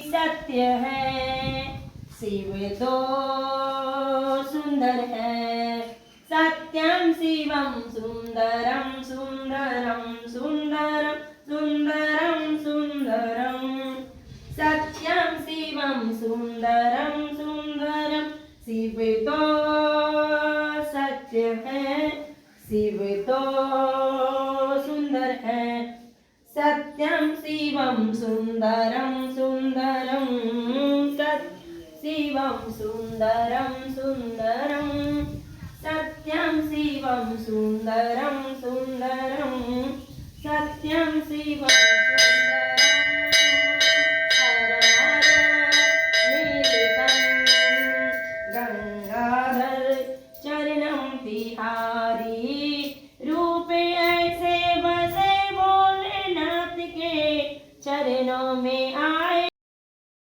सत्य है, शिव तो सुंदर है। सत्यम शिवम सुंदरम सुंदरम सुंदरम सुंदरम सुंदरम। सत्यम शिवम सुंदरम सुंदरम। शिव तो सत्य है, शिव तो सुंदर है। सत्यम शिवम सुंदरम सुंदरम। शिवम सुंदरम सुंदरम। सत्यम शिवम सुंदरम सुंदरम। सत्यम शिवम सुंदरम।